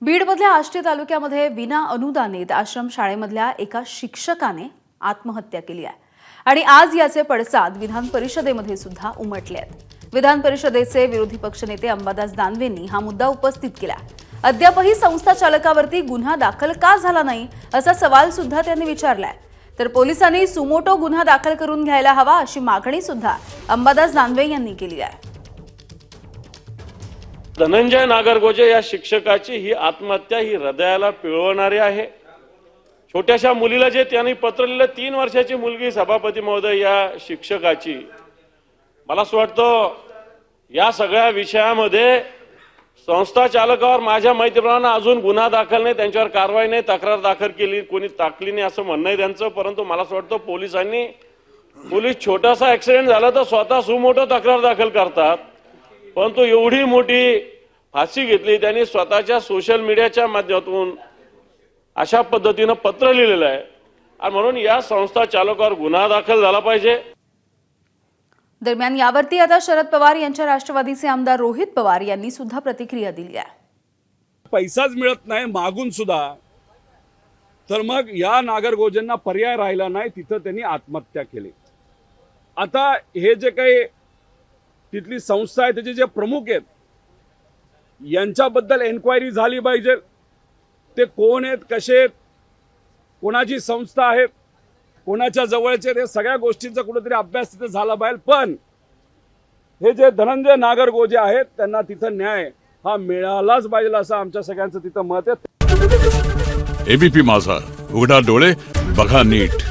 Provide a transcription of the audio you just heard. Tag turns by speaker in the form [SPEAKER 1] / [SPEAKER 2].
[SPEAKER 1] बीडमधल्या आष्टी तालुक्यामध्ये विना अनुदानित आश्रम शाळेमधल्या एका शिक्षकाने आत्महत्या केली आहे आणि आज याचे पडसाद विधान परिषदेमध्ये सुद्धा उमटले आहेत। विधान परिषदेचे विरोधी पक्षनेते अंबादास दानवेंनी हा मुद्दा उपस्थित केला। अद्यापही संस्था चालकावरती गुन्हा दाखल का झाला नाही असा सवाल सुद्धा त्यांनी विचारलाय। तर पोलिसांनी सुमोटो गुन्हा दाखल करून घ्यायला हवा अशी मागणी सुद्धा अंबादास दानवे यांनी केली आहे।
[SPEAKER 2] धनंजय नागरगोजे या शिक्षकाची ही आत्महत्या ही हृदयाला पिळवणारी आहे। छोट्याशा मुलीला जे त्यांनी पत्र लिहिलं, 3 वर्षाची मुलगी, सभापती महोदय, या शिक्षकाची, मला असं वाटतं या सगळ्या विषयामध्ये संस्था चालकावर माझ्या माहितीप्रमाणे अजून गुन्हा दाखल नाही, त्यांच्यावर कारवाई नाही, तक्रार दाखल केली कोणी टाकली नाही असं म्हणणं आहे त्यांचं। परंतु मला असं वाटतं पोलीस छोटासा ऍक्सिडेंट झाला तर स्वतः सुमोटो तक्रार दाखल करतात, परंतु एवढी मोठी फाशी घेतली त्यांनी स्वतःच्या सोशल मीडियाच्या माध्यमातून, अशा पद्धतीने पत्र लिहिलेलं आहे आणि म्हणून या संस्था चालकावर गुन्हा दाखल झाला पाहिजे।
[SPEAKER 1] दरम्यान यावरती आता शरद पवार यांच्या राष्ट्रवादीचे आमदार रोहित पवार यांनी सुद्धा प्रतिक्रिया दिली आहे।
[SPEAKER 3] पैसाच मिळत नाही मागून सुद्धा, तर मग या नागरगोजेंना पर्याय राहिला नाही, तिथं त्यांनी आत्महत्या केली। आता हे जे काही तिथली संस्था आहे त्याचे जे प्रमुख आहेत यांच्याबद्दल एन्क्वायरी झाली पाहिजे। ते कोण आहेत, कसे आहेत, कोणाची संस्था आहे, कोणाच्या जवळचे, ते सगळ्या गोष्टींचा कुठेतरी अभ्यास तिथे झाला पाहिजे। पण हे जे धनंजय नागरगोजे आहेत त्यांना तिथं न्याय हा मिळालाच पाहिजे असं आमच्या सगळ्यांचं तिथं मत आहे।
[SPEAKER 4] एबीपी माझा, उघडा डोळे बघा नीट।